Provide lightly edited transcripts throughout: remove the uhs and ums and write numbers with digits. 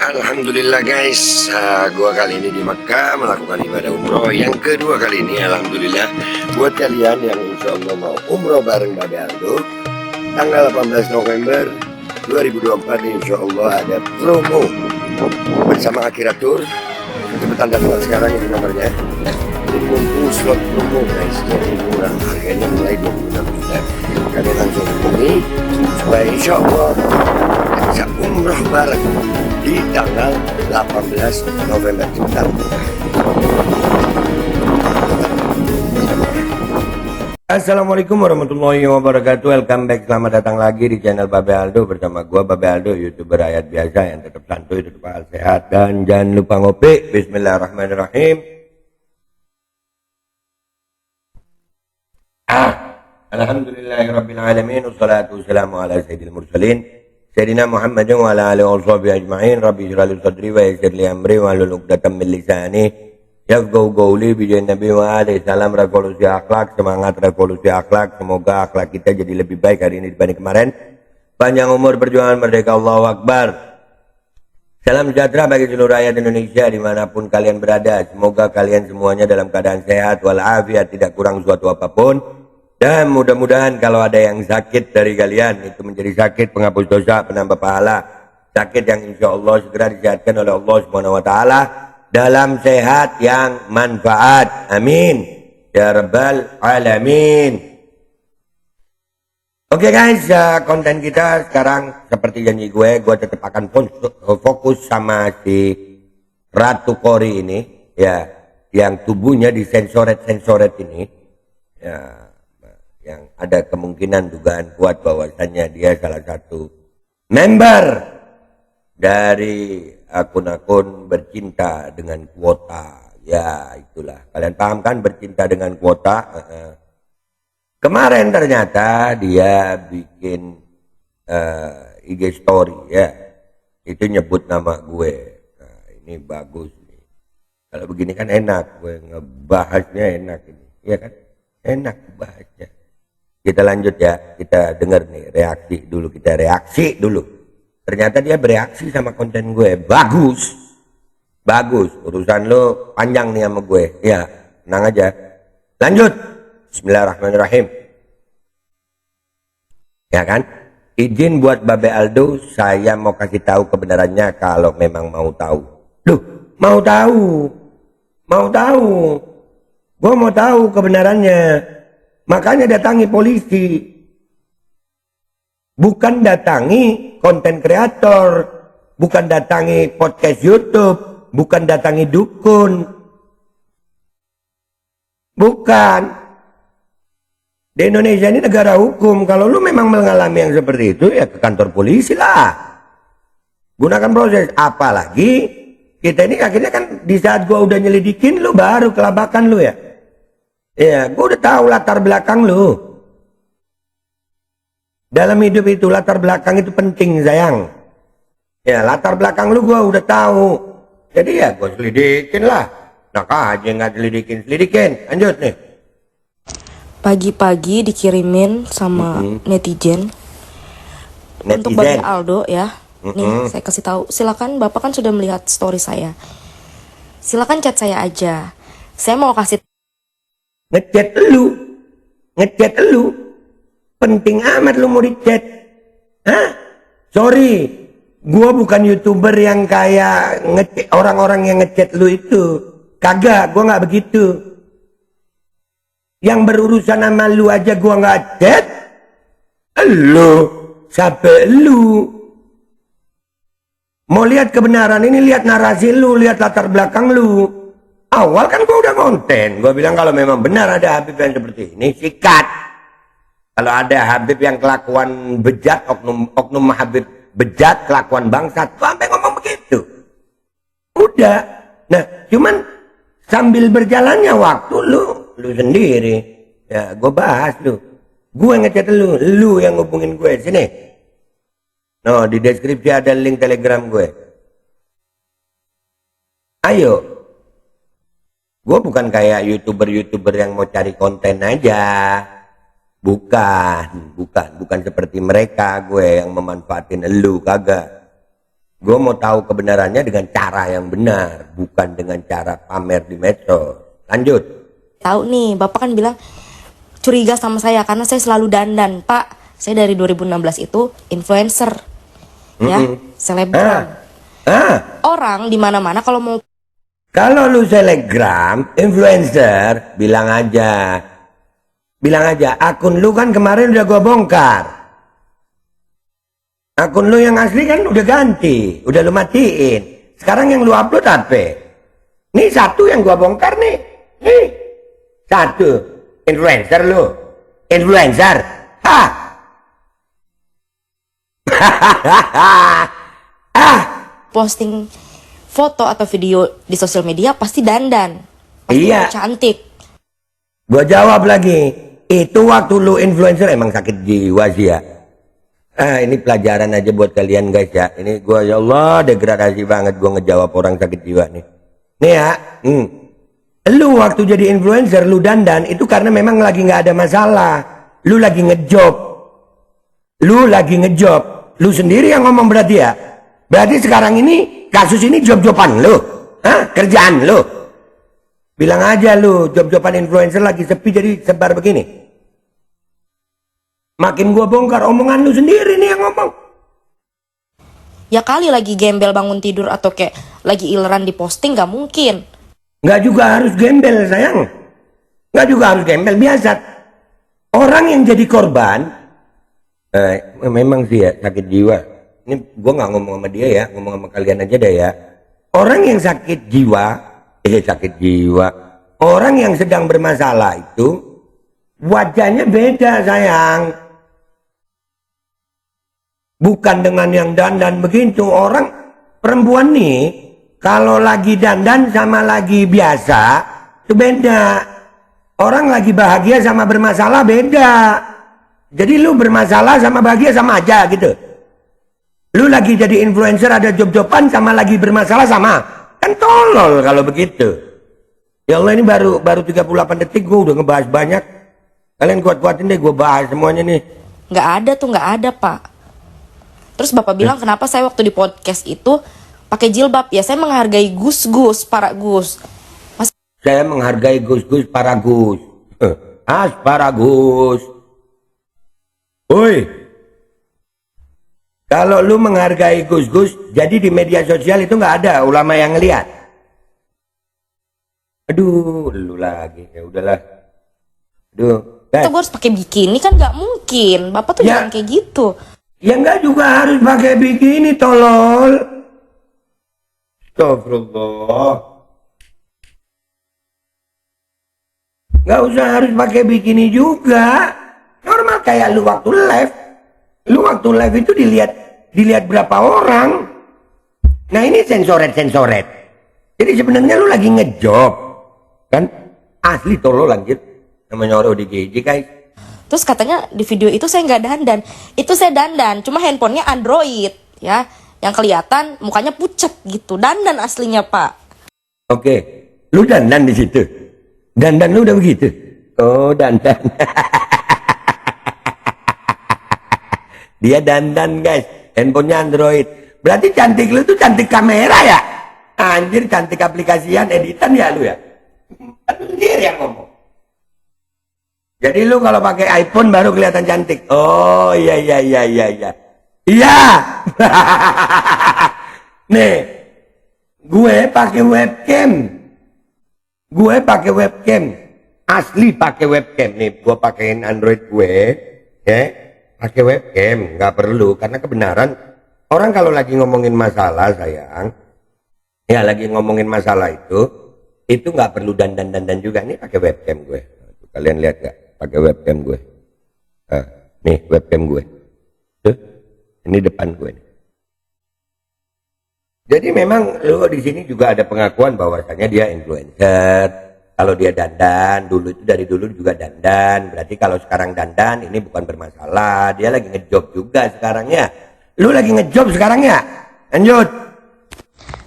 Alhamdulillah guys, gua kali ini di Makkah melakukan ibadah umroh yang kedua kali ini. Alhamdulillah buat kalian yang insya Allah mau umroh bareng Babe Aldo tanggal 18 November 2024 insya Allah ada promo bersama Akhirat Tour. Cepetan daftar sekarang, ini nomornya. Jadi mumpung slot promo guys, jadi murah, harganya mulai 26 juta. Kalian langsung hubungi supaya insya Allah bisa umroh bareng di tanggal 18 November. Assalamualaikum warahmatullahi wabarakatuh. Welcome back, selamat datang lagi di channel Babe Aldo bersama gua Babe Aldo, YouTuber rakyat biasa yang tetap santuy, tetap akal sehat, dan jangan lupa ngopi. Bismillahirrahmanirrahim. Alhamdulillahirabbil alamin, wassalatu wassalamu ala sayyidil mursalin Sayyidina Muhammadin wa ala alihi wa sahbihi ajma'in. Rabbi shrah li sadri wa yassir li amri wa hlul 'uqdatam min lisani yafqahu qawli. Bi Nabi wa alihi salam. Revolusi akhlak, semangat revolusi akhlak. Semoga akhlak kita jadi lebih baik hari ini dibanding kemarin. Panjang umur, perjuangan merdeka, Allahu Akbar. Salam sejahtera bagi seluruh rakyat Indonesia dimanapun kalian berada. Semoga kalian semuanya dalam keadaan sehat walafiat, tidak kurang suatu apapun. Dan mudah-mudahan kalau ada yang sakit dari kalian, itu menjadi sakit penghapus dosa, penambah pahala. Sakit yang insya Allah segera disehatkan oleh Allah Subhanahu wa Ta'ala dalam sehat yang manfaat. Amin ya rabbal alamin. Oke guys, konten kita sekarang seperti janji gue tetap akan fokus sama si Ratu Kori ini, ya, yang tubuhnya disensoret ini, ya, yang ada kemungkinan dugaan kuat bahwasannya dia salah satu member dari akun-akun bercinta dengan kuota. Ya itulah, kalian paham kan, bercinta dengan kuota. Kemarin ternyata dia bikin IG story, ya, itu nyebut nama gue. Nah, ini bagus nih, kalau begini kan enak, gue ngebahasnya enak ini, ya kan, enak bahasnya. Kita lanjut ya, kita dengar nih reaksi dulu. Ternyata dia bereaksi sama konten gue. Bagus, urusan lo panjang nih sama gue, ya, tenang aja. Lanjut. Bismillahirrahmanirrahim. Ya kan, izin buat Babe Aldo, saya mau kasih tahu kebenarannya kalau memang mau tahu. Loh, mau tahu, gue mau tahu kebenarannya. Makanya datangi polisi, bukan datangi konten kreator, bukan datangi podcast YouTube, bukan datangi dukun, bukan. Di Indonesia ini negara hukum. Kalau lu memang mengalami yang seperti itu, ya ke kantor polisi lah, gunakan proses. Apalagi kita ini akhirnya kan di saat gua udah nyelidikin, lu baru kelabakan lu, ya. Ya, gue udah tahu latar belakang lu. Dalam hidup itu latar belakang itu penting, sayang. Ya, latar belakang lu gue udah tahu. Jadi ya gue selidikin lah. Nah aja nggak selidikin. Lanjut nih. Pagi-pagi dikirimin sama netizen. Untuk Babe Aldo ya. Nih saya kasih tahu. Silakan, Bapak kan sudah melihat story saya. Silakan chat saya aja. Saya mau kasih Ngechat lu, penting amat lu mau dicat. Hah? Sorry, gua bukan YouTuber yang kayak orang-orang yang ngechat lu itu. Kagak, gua nggak begitu. Yang berurusan sama lu aja gua nggak chat. Lu, sampai lu mau lihat kebenaran ini, lihat narasi lu, lihat latar belakang lu. Awal kan gue udah konten, gue bilang kalau memang benar ada Habib yang seperti ini, sikat. Kalau ada Habib yang kelakuan bejat, oknum Habib bejat, kelakuan bangsat, gue sampai ngomong begitu. Udah. Nah, cuman sambil berjalannya waktu lu sendiri, ya gue bahas lu. Gue ngechat lu yang ngubungin gue, sini. No, di deskripsi ada link Telegram gue. Ayo. Gue bukan kayak YouTuber yang mau cari konten aja. Bukan seperti mereka gue yang memanfaatin elu, kagak. Gue mau tahu kebenarannya dengan cara yang benar, bukan dengan cara pamer di medsos. Lanjut. Tahu nih, Bapak kan bilang curiga sama saya karena saya selalu dandan. Pak, saya dari 2016 itu influencer. Ya, selebgram. Orang di mana-mana kalau mau Kalau lu selebgram, influencer, bilang aja, akun lu kan kemarin udah gua bongkar. Akun lu yang asli kan udah ganti, udah lu matiin. Sekarang yang lu upload apa? Nih satu yang gua bongkar nih. Nih, satu. Influencer lu. Influencer. Ha! posting foto atau video di sosial media pasti dandan. Pasti Iya. cantik. Gua jawab lagi. Itu waktu lu influencer emang sakit jiwa sih ya. Ini pelajaran aja buat kalian guys ya. Ini gua ya Allah degradasi banget gua ngejawab orang sakit jiwa nih. Nih ya. Lu waktu jadi influencer lu dandan itu karena memang lagi nggak ada masalah. Lu lagi ngejob. Lu sendiri yang ngomong berarti ya. Berarti sekarang ini kasus ini job-joban lu. Kerjaan lu. Bilang aja lu job-joban influencer lagi sepi jadi sebar begini. Makin gua bongkar omongan lu sendiri nih yang ngomong. Ya kali lagi gembel bangun tidur atau kayak lagi ileran di posting gak mungkin. Nggak juga harus gembel sayang. Nggak juga harus gembel, biasa. Orang yang jadi korban, memang sih ya sakit jiwa. Ini gue nggak ngomong sama dia ya, ngomong sama kalian aja deh ya. Orang yang sakit jiwa, orang yang sedang bermasalah itu wajahnya beda sayang. Bukan dengan yang dandan begitu. Orang perempuan nih kalau lagi dandan sama lagi biasa itu beda. Orang lagi bahagia sama bermasalah beda. Jadi lu bermasalah sama bahagia sama aja gitu. Lu lagi jadi influencer ada job-joban sama lagi bermasalah sama. Kan tolol kalau begitu. Ya Allah ini baru 38 detik gue udah ngebahas banyak. Kalian kuat-kuatin deh gue bahas semuanya nih. Nggak ada Pak. Terus Bapak bilang kenapa saya waktu di podcast itu pakai jilbab? Ya saya menghargai Gus-Gus, para Gus. Saya menghargai Gus-Gus para Gus. Asparagus. Woi. Kalau lu menghargai Gus-Gus, jadi di media sosial itu nggak ada ulama yang ngeliat. Aduh, lu lagi. Ya udahlah. Aduh. Kita gue harus pakai bikini kan nggak mungkin. Bapak tuh Ya. jangan kayak gitu. Ya nggak juga harus pakai bikini, tolol. Astagfirullah. Nggak usah harus pakai bikini juga. Normal kayak lu waktu live. Lu waktu live itu dilihat berapa orang. Nah ini sensoret. Jadi sebenarnya lu lagi ngejob. Kan? Asli tolol lanjut. Namanya orang ODGJ guys. Terus katanya di video itu saya nggak dandan. Itu saya dandan, cuma handphonenya Android ya. Yang kelihatan mukanya pucet gitu. Dandan aslinya Pak. Oke. Lu dandan di situ. Dandan lu udah begitu. Oh dandan. Dia dandan guys, handphonenya Android. Berarti cantik lu tuh cantik kamera ya? Anjir cantik aplikasian editan ya lu ya? Lu sendiri yang ngomong. Jadi lu kalau pakai iPhone baru kelihatan cantik. Oh iya. Iya. Nih, gue pakai webcam. Asli pakai webcam nih, gue pakein Android gue, ya. Pakai webcam, nggak perlu karena kebenaran orang kalau lagi ngomongin masalah sayang, ya lagi ngomongin masalah itu nggak perlu dandan juga nih pakai webcam gue. Kalian lihat nggak? Pakai webcam gue. Nih webcam gue. Tuh, ini depan gue. Nih. Jadi memang lu di sini juga ada pengakuan bahwasanya dia influencer. Kalau dia dandan, dari dulu juga dandan. Berarti kalau sekarang dandan, ini bukan bermasalah. Dia lagi ngejob juga sekarang ya. Lu lagi ngejob sekarang ya? Lanjut.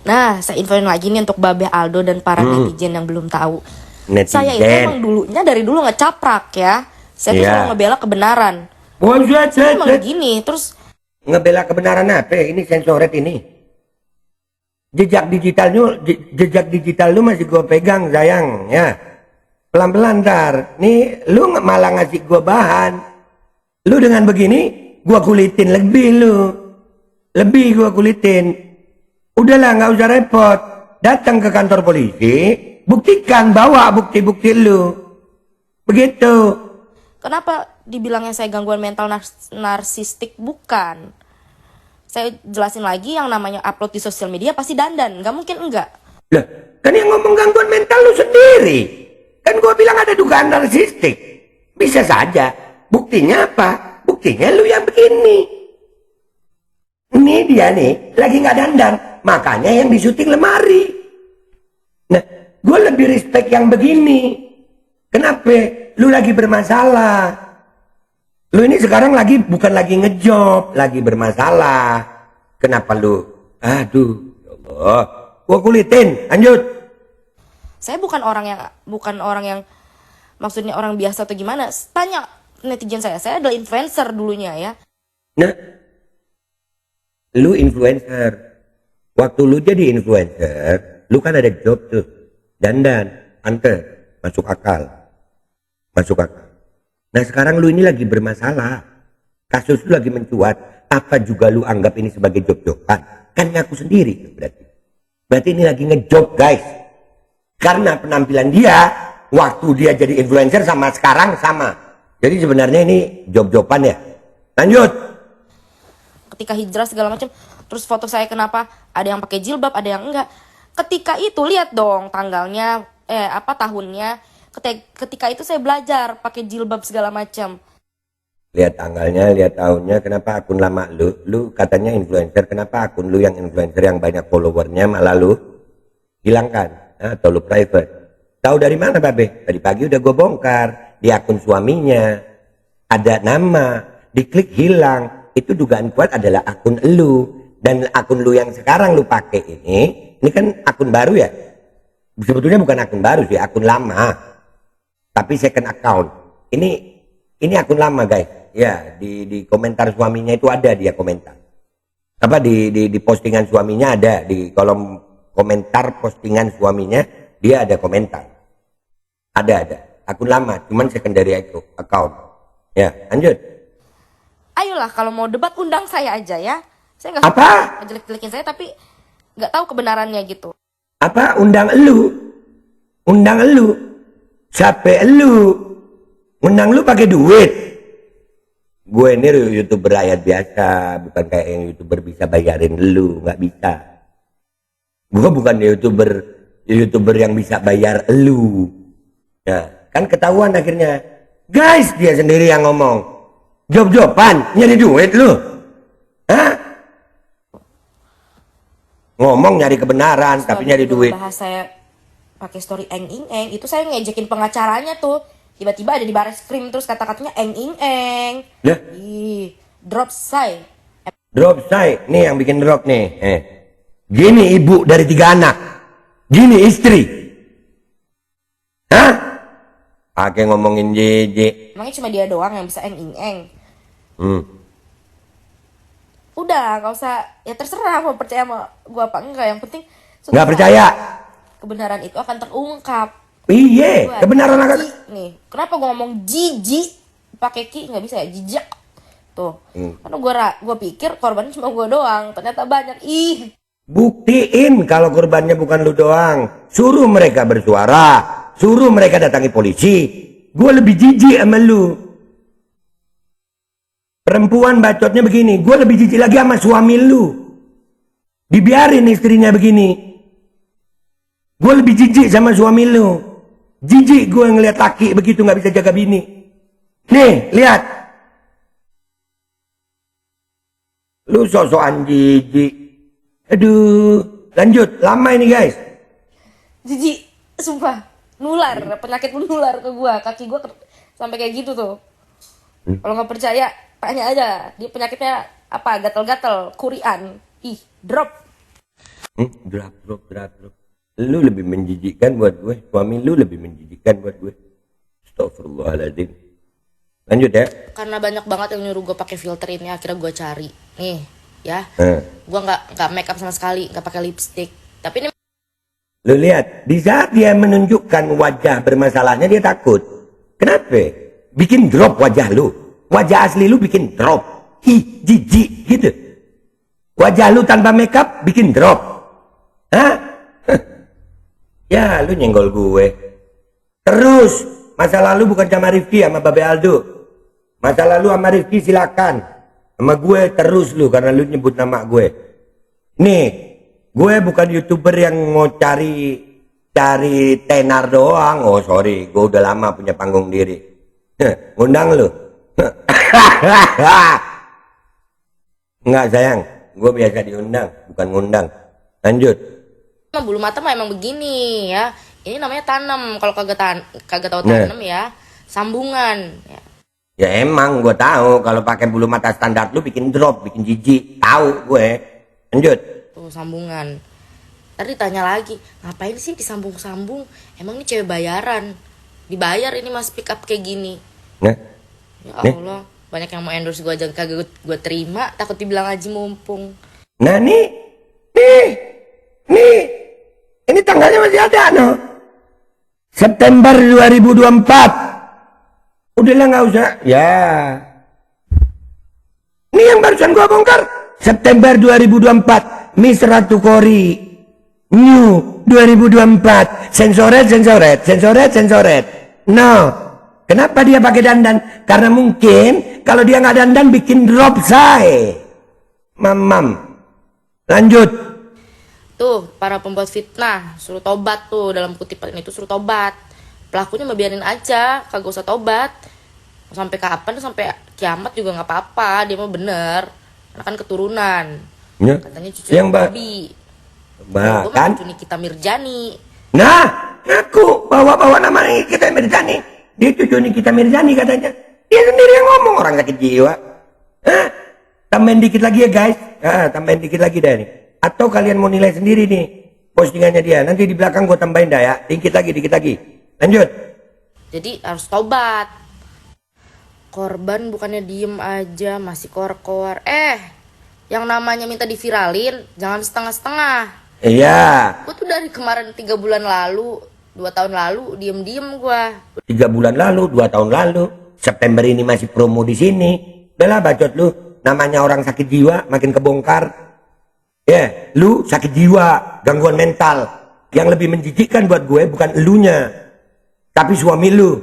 Nah, saya infoin lagi nih untuk Babe Aldo dan para netizen yang belum tahu. Netizen. Saya itu emang dari dulu ngecaprak ya. Saya tuh selalu ngebela kebenaran. Emang gini, terus ngebela kebenaran apa? Ini sensoret ini. jejak digital lu masih gue pegang sayang ya. Pelan-pelan ntar. Nih lu malah ngasih gue bahan. Lu dengan begini gue kulitin lebih gue kulitin. Udahlah nggak usah repot. Datang ke kantor polisi, buktikan, bawa bukti-bukti lu. Begitu. Kenapa dibilangnya saya gangguan mental narsistik? Bukan. Saya jelasin lagi, yang namanya upload di sosial media pasti dandan, nggak mungkin enggak. Lah, kan yang ngomong gangguan mental lu sendiri. Kan gua bilang ada dugaan narsistik. Bisa saja. Buktinya apa? Buktinya lu yang begini. Ini dia nih, lagi nggak dandan. Makanya yang disuting lemari. Nah, gua lebih respect yang begini. Kenapa? Lu lagi bermasalah. Lu ini sekarang bukan lagi ngejob, lagi bermasalah. Kenapa lu? Aduh, ya Allah. Gua kulitin, lanjut. Saya bukan orang yang maksudnya orang biasa atau gimana. Tanya netizen saya adalah influencer dulunya ya. Nah, lu influencer. Waktu lu jadi influencer, lu kan ada job tuh. Dandan, anter, masuk akal. Nah sekarang lu ini lagi bermasalah. Kasus lu lagi mencuat. Apa juga lu anggap ini sebagai job-joban? Kan ngaku sendiri berarti. Berarti ini lagi ngejob guys. Karena penampilan dia, waktu dia jadi influencer sama sekarang sama. Jadi sebenarnya ini job-joban ya. Lanjut. Ketika hijrah segala macam. Terus foto saya kenapa ada yang pakai jilbab, ada yang enggak. Ketika itu lihat dong tanggalnya, tahunnya. Ketika itu saya belajar pakai jilbab segala macam. Lihat tanggalnya, lihat tahunnya, kenapa akun lama lu katanya influencer, kenapa akun lu yang influencer yang banyak followernya malah lu hilangkan atau lu private? Tahu dari mana Babe? Tadi pagi udah gue bongkar di akun suaminya ada nama, diklik hilang. Itu dugaan kuat adalah akun lu, dan akun lu yang sekarang lu pakai ini kan akun baru ya. Sebetulnya bukan akun baru sih, akun lama. Tapi second account. Ini akun lama guys. Ya, di komentar suaminya itu ada dia komentar. Apa di postingan suaminya ada, di kolom komentar postingan suaminya dia ada komentar. Ada. Akun lama, cuman secondary account. Ya, lanjut. Ayolah kalau mau debat undang saya aja ya. Saya nggak Apa? Ngejelek-jelekin saya tapi nggak tahu kebenarannya gitu. Apa? Undang elu? Siapa elu? Undang lu pakai duit? Gue ini YouTuber rakyat biasa, bukan kayak yang YouTuber bisa bayarin lu, nggak bisa. Gue bukan YouTuber yang bisa bayar lu. Nah, kan ketahuan akhirnya. Guys, dia sendiri yang ngomong. Job-joban, nyari duit lu. Hah? Ngomong nyari kebenaran, tapi nyari duit. Bahas saya pakai story eng-ing-eng, itu saya ngejekin pengacaranya tuh. Tiba-tiba ada di baris krim terus kata-katanya eng-ing-eng. Ya? Drop say. Nih yang bikin drop nih. Gini ibu dari 3 anak. Gini istri. Hah? Pakai ngomongin JJ. Emangnya cuma dia doang yang bisa eng-ing-eng? Udah, gak usah. Ya terserah mau percaya sama gua apa enggak. Yang penting nggak percaya. Kebenaran itu akan terungkap. Iya, kebenaran akan. Nih, kenapa gua ngomong jijik pakai ki nggak bisa ya, jijak tuh. Karena gua pikir korbannya cuma gua doang, ternyata banyak. Buktiin kalau korbannya bukan lu doang. Suruh mereka bersuara, suruh mereka datangi polisi. Gua lebih jijik sama lu. Perempuan bacotnya begini, gua lebih jijik lagi sama suami lu. Dibiarin istrinya begini. Gue lebih jijik sama suami lu. Jijik gue ngeliat laki begitu gak bisa jaga bini. Nih, lihat. Lu sok-sokan jijik. Aduh. Lanjut, lama ini guys. Jijik, sumpah. Nular, penyakit menular ke gue. Kaki gue sampai kayak gitu tuh. Kalau gak percaya, tanya aja. Dia penyakitnya apa? Gatel-gatel, kurian. Drop. Drop. Lu lebih menjijikkan buat gue. Suami lu lebih menjijikkan buat gue. Astagfirullahaladzim. Lanjut ya. Karena banyak banget yang nyuruh gue pakai filter ini, akhirnya gue cari. Nih, ya. Gue nggak make up sama sekali, nggak pakai lipstick. Tapi ini Lu lihat, di saat dia menunjukkan wajah bermasalahnya dia takut. Kenapa? Bikin drop wajah lu. Wajah asli lu bikin drop. Jijik gitu. Wajah lu tanpa makeup bikin drop. Hah? Ya, lu nyenggol gue. Terus, masa lalu bukan sama Rifki sama Babe Aldo. Masa lalu sama Rifki silakan. Sama gue terus lu karena lu nyebut nama gue. Nih, gue bukan YouTuber yang mau cari tenar doang. Oh sorry, gue udah lama punya panggung diri. Ngundang lu. Enggak sayang, gue biasa diundang, bukan ngundang. Lanjut. bulu mata mah emang begini ya. Ini namanya tanam. Kalau kagak tahu tanam ya, sambungan. Ya emang gue tahu kalau pakai bulu mata standar lu bikin drop, bikin jijik. Tahu gue. Lanjut. Tuh sambungan. Tadi ditanya lagi, ngapain sih disambung-sambung? Emang ini cewek bayaran? Dibayar ini mas pick up kayak gini. Nah. Ya Allah, banyak yang mau endorse gue aja kagak gue terima, takut dibilang Haji mumpung. Nah nih, ini tanggalnya masih ada no. September 2024. Udahlah nggak usah. Ya. Ini yang barusan gua bongkar. September 2024. Miss Ratu Kori. New 2024. Sensoret. No. Kenapa dia pakai dandan? Karena mungkin kalau dia nggak dandan bikin drop say. Mamam. Lanjut. Tuh, para pembuat fitnah suruh tobat tuh, dalam kutipan itu suruh tobat. Pelakunya mah biarin aja, kagak usah tobat. Sampai kapan? Sampai kiamat juga nggak apa-apa, dia mah bener. Karena kan keturunan. Ya. Katanya cucu yang Bobby. Bahkan cucu Nikita Mirjani. Nah, aku bawa nama Nikita Mirjani. Dia cucu Nikita Mirjani katanya. Dia sendiri yang ngomong, orang sakit jiwa. Hah? Tambahin dikit lagi ya guys. Tambahin dikit lagi dah nih. Atau kalian mau nilai sendiri nih postingannya dia. Nanti di belakang gue tambahin dah ya. Dikit lagi. Lanjut. Jadi harus tobat. Korban bukannya diem aja, masih kor-kor. Yang namanya minta diviralin, jangan setengah-setengah. Iya. Gue tuh dari kemarin 3 bulan lalu, 2 tahun lalu, diem-diem gue. 3 bulan lalu, 2 tahun lalu. September ini masih promo di sini. Udah lah bacot lu. Namanya orang sakit jiwa makin kebongkar. Ya, lu sakit jiwa, gangguan mental. Yang lebih menjijikkan buat gue bukan elunya, tapi suami lu.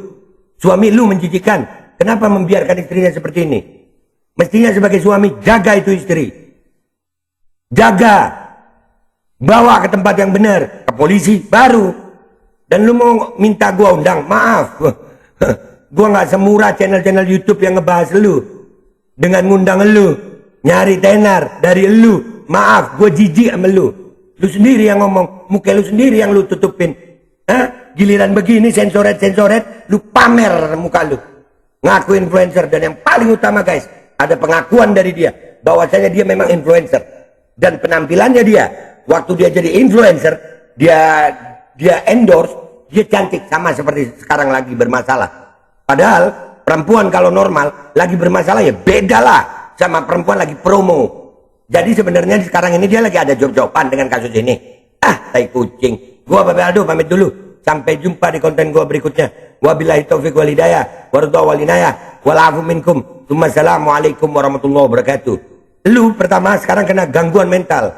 Suami lu menjijikkan. Kenapa membiarkan istrinya seperti ini? Mestinya sebagai suami, jaga itu istri. Jaga. Bawa ke tempat yang benar, ke polisi, baru. Dan lu mau minta gue undang, maaf. Gue gak semurah channel-channel YouTube yang ngebahas lu. Dengan ngundang lu. Nyari tenar dari lu. Maaf, gue jijik sama lu. Lu sendiri yang ngomong, muka lu sendiri yang lu tutupin. Giliran begini sensoret, lu pamer muka lu. Ngaku influencer. Dan yang paling utama guys, ada pengakuan dari dia. Bahwasanya dia memang influencer. Dan penampilannya dia, waktu dia jadi influencer, dia endorse, dia cantik sama seperti sekarang lagi bermasalah. Padahal perempuan kalau normal, lagi bermasalah ya beda lah sama perempuan lagi promo. Jadi sebenarnya sekarang ini dia lagi ada job-joban dengan kasus ini. Tai kucing. Gua Babe Aldo pamit dulu. Sampai jumpa di konten gua berikutnya. Wabillahi taufiq wal hidayah. Waridha wal inayah. Walafu minkum. Assalamualaikum warahmatullahi wabarakatuh. Lu pertama sekarang kena gangguan mental.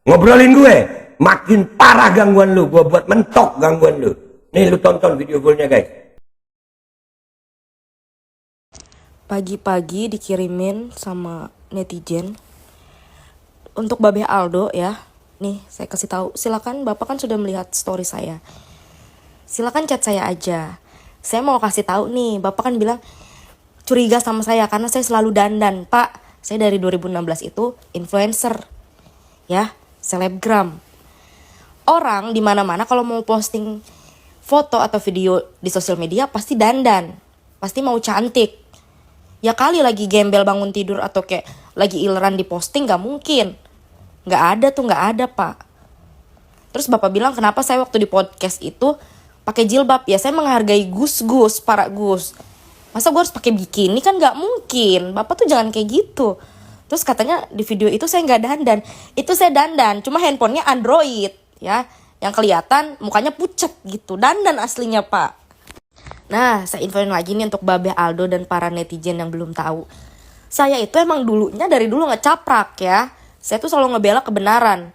Ngobrolin gue. Makin parah gangguan lu. Gua buat mentok gangguan lu. Nih lu tonton video fullnya guys. Pagi-pagi dikirimin sama netizen. Untuk Babe Aldo ya, nih saya kasih tahu, silakan Bapak kan sudah melihat story saya, silakan chat saya aja. Saya mau kasih tahu nih, Bapak kan bilang curiga sama saya karena saya selalu dandan. Pak, saya dari 2016 itu influencer, ya, selebgram. Orang di mana-mana kalau mau posting foto atau video di sosial media pasti dandan, pasti mau cantik. Ya kali lagi gembel bangun tidur atau kayak lagi ileran di posting, gak mungkin. Gak ada Pak. Terus Bapak bilang kenapa saya waktu di podcast itu pakai jilbab. Ya saya menghargai Gus, para Gus. Masa gue harus pakai bikini, kan gak mungkin. Bapak tuh jangan kayak gitu. Terus katanya di video itu saya gak dandan. Itu saya dandan, cuma handphonenya Android. ya. Yang kelihatan mukanya pucet gitu, dandan aslinya Pak. Nah, saya infoin lagi nih untuk Babe Aldo dan para netizen yang belum tahu. Saya itu emang dari dulu ngecaprak ya. Saya tuh selalu ngebela kebenaran.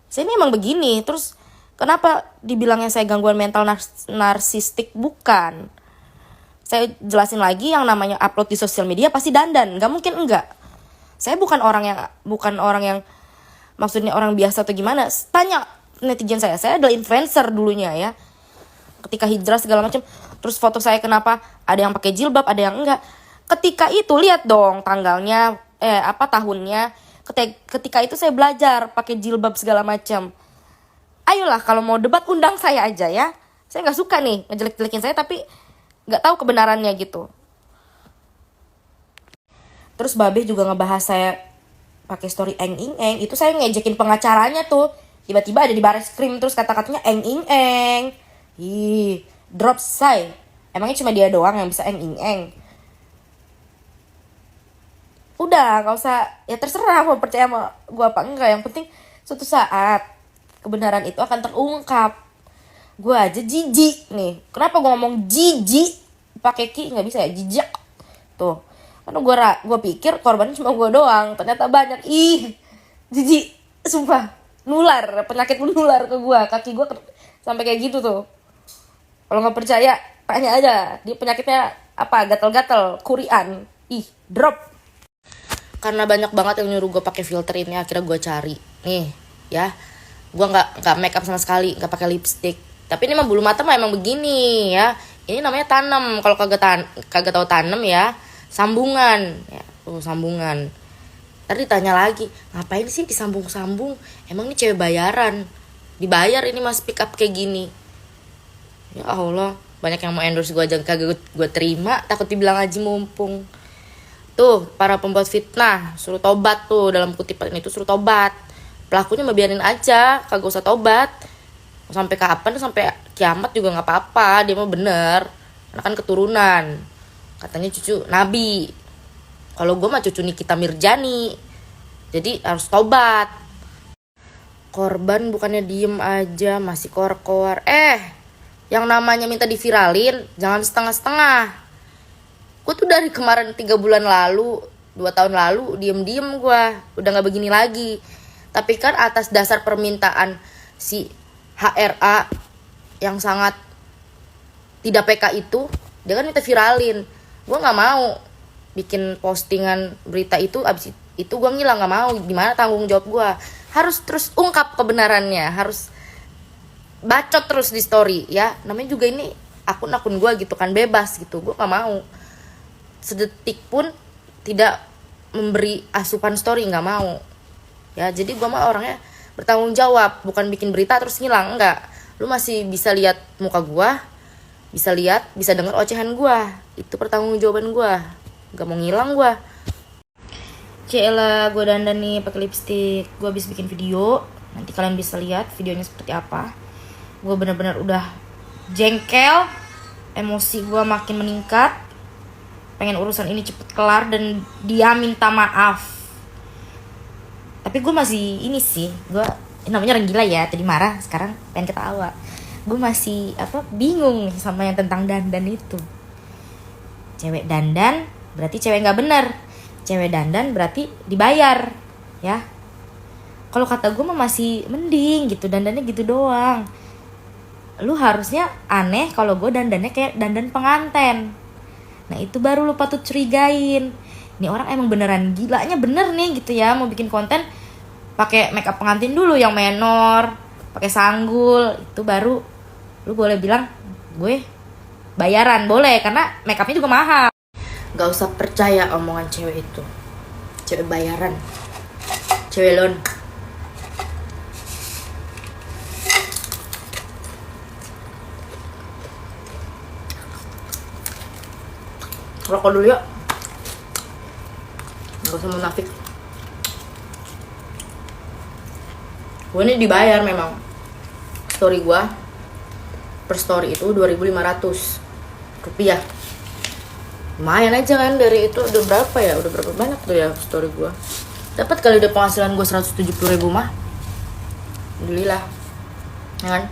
Saya ini emang begini. Terus kenapa dibilangnya saya gangguan mental narsistik? Bukan. Saya jelasin lagi, yang namanya upload di sosial media pasti dandan. Gak mungkin enggak. Saya bukan orang yang maksudnya orang biasa atau gimana. Tanya netizen saya adalah influencer dulunya ya. Ketika hijrah segala macam, terus foto saya kenapa ada yang pakai jilbab, ada yang enggak. Ketika itu lihat dong tanggalnya, tahunnya. Ketika itu saya belajar pakai jilbab segala macam. Ayolah kalau mau debat undang saya aja ya. Saya nggak suka nih ngejelek-jelekin saya tapi nggak tahu kebenarannya gitu. Terus Babe juga ngebahas saya pakai story eng ing eng. Itu saya ngejekin pengacaranya tuh. Tiba-tiba ada di baris krim terus kata-katanya eng ing eng. Ih, drop say. Emangnya cuma dia doang yang bisa eng ing eng? Udah, gak usah, ya terserah mau percaya sama gue apa enggak. Yang penting suatu saat kebenaran itu akan terungkap. Gue aja jijik nih. Kenapa gue ngomong jijik pakai ki nggak bisa ya, jijik tuh. Karena gue pikir korbannya cuma gue doang, ternyata banyak. Ih, jijik, sumpah. Nular, penyakit menular ke gue. Kaki gue sampai kayak gitu tuh. Kalau nggak percaya, tanya aja. Dia penyakitnya apa? Gatel-gatel, kurian. Ih, drop. Karena banyak banget yang nyuruh gue pakai filter ini, akhirnya gue cari nih ya. Gue nggak make up sama sekali, nggak pakai lipstick. Tapi ini mah bulu mata mah emang begini ya. Ini namanya tanam. Kalau kagak tahu tanam ya, sambungan ya. Sambungan. Ntar ditanya lagi, ngapain sih disambung-sambung? Emang ini cewek bayaran? Dibayar ini mas pick up kayak gini. Ya Allah, banyak yang mau endorse gue aja kagak gue terima, takut dibilang haji mumpung. Tuh, para pembuat fitnah, suruh tobat tuh, dalam kutipan itu suruh tobat. Pelakunya mah biarin aja, kagak usah tobat. Sampai kapan, sampai kiamat juga gak apa-apa, dia mah bener. Karena kan keturunan, katanya cucu Nabi. Kalau gue mah cucu Nikita Mirjani, jadi harus tobat. Korban bukannya diem aja, masih koar-koar. Yang namanya minta diviralin, jangan setengah-setengah. Gue tuh dari kemarin 3 bulan lalu, 2 tahun lalu, diem-diem gue. Udah gak begini lagi. Tapi kan atas dasar permintaan si HRA yang sangat tidak PK itu, dia kan minta viralin. Gue gak mau bikin postingan berita itu, abis itu gue ngilang, gak mau. Gimana tanggung jawab gue? Harus terus ungkap kebenarannya, harus bacot terus di story ya. Namanya juga ini akun-akun gue gitu kan, bebas gitu. Gue gak mau sedetik pun tidak memberi asupan story, nggak mau ya. Jadi gue mah orangnya bertanggung jawab, bukan bikin berita terus ngilang, enggak. Lu masih bisa lihat muka gue, bisa dengar ocehan gue, itu pertanggungjawaban gue. Nggak mau ngilang gue. Cela gue dandan nih pakai lipstick. Gue habis bikin video, nanti kalian bisa lihat videonya seperti apa. Gue benar-benar udah jengkel, emosi gue makin meningkat. Pengen urusan ini cepet kelar dan dia minta maaf. Tapi gue masih ini sih, gue namanya orang gila ya, tadi marah sekarang pengen ketawa. Gue masih bingung sama yang tentang dandan itu. Cewek dandan berarti cewek nggak bener, cewek dandan berarti dibayar ya. Kalau kata gue mah masih mending gitu, dandannya gitu doang. Lu harusnya aneh kalau gue dandannya kayak dandan pengantin. Nah itu baru lu patut curigain. Ini orang emang beneran gilanya bener nih gitu ya, mau bikin konten pakai makeup pengantin dulu yang menor, pakai sanggul, itu baru lu boleh bilang gue bayaran, boleh, karena makeupnya juga mahal. Gak usah percaya omongan cewek itu, cewek bayaran, cewek lon. Rokok dulu ya, gak usah munafik. Gue ini dibayar memang. Story gue per story itu 2.500 rupiah. Lumayan aja kan, dari itu udah berapa ya, udah berapa banyak tuh ya story gue. Dapat kali udah penghasilan gue 170.000 mah. Alhamdulillah. ya kan?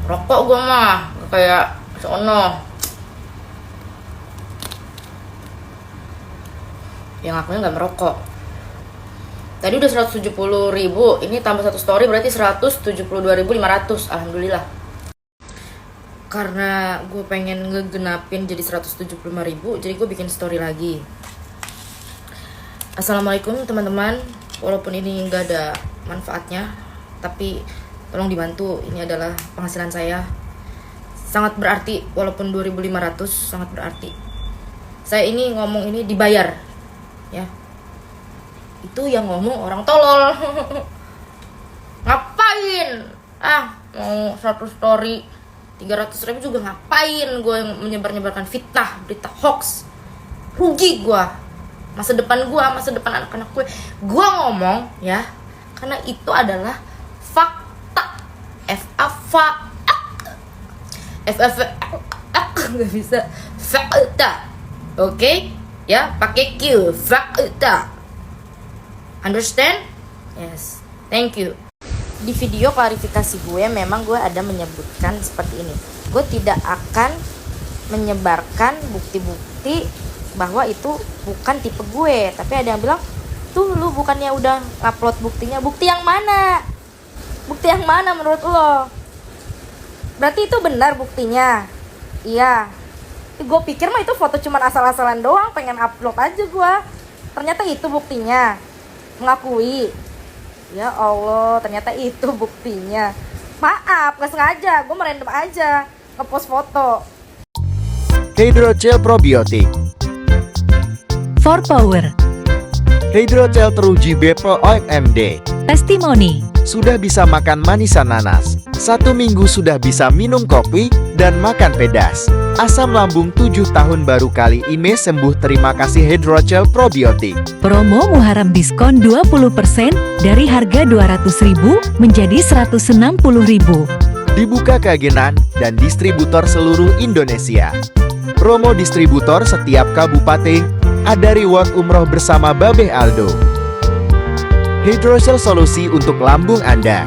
Rokok gue mah kayak sono yang akunya nggak merokok. Tadi udah 170.000, ini tambah satu story berarti 172.500. Alhamdulillah. Karena gue pengen ngegenapin jadi 175.000, jadi gue bikin story lagi. Assalamualaikum teman-teman. Walaupun ini nggak ada manfaatnya, tapi tolong dibantu. Ini adalah penghasilan saya. Sangat berarti, walaupun 2.500 sangat berarti. Saya ini ngomong ini dibayar, ya. Itu yang ngomong orang tolol. Ngapain? Mau 100 story 300.000 juga ngapain gue yang menyebar-nyebarkan fitnah, berita hoax. Rugi gue, masa depan gue, masa depan anak-anak gue. Gue ngomong ya, karena itu adalah fakta. Nggak bisa fakta, oke? Ya, pakai Q, fakta. Understand? Yes, thank you. Di video klarifikasi gue memang gue ada menyebutkan seperti ini. Gue tidak akan menyebarkan bukti-bukti bahwa itu bukan tipe gue. Tapi ada yang bilang, tuh lu bukannya udah upload buktinya. Bukti yang mana? Bukti yang mana menurut lo? Berarti itu benar buktinya? Iya. Gue pikir mah itu foto cuman asal-asalan doang, pengen upload aja gue. Ternyata itu buktinya. Mengakui. Ya Allah, ternyata itu buktinya. Maaf, gak sengaja, gue merandom aja ngepost foto. Hydrogel probiotik. For Power. Hydrogel teruji BPO OMD. Testimoni. Sudah bisa makan manisan nanas. 1 minggu sudah bisa minum kopi dan makan pedas. Asam lambung 7 tahun baru kali ini sembuh. Terima kasih Hydrogel probiotik. Promo Muharram diskon 20% dari harga 200.000 menjadi 160.000. Dibuka ke agenan dan distributor seluruh Indonesia. Promo distributor setiap kabupaten. Ada reward umroh bersama Babeh Aldo. Hydrogel solusi untuk lambung Anda.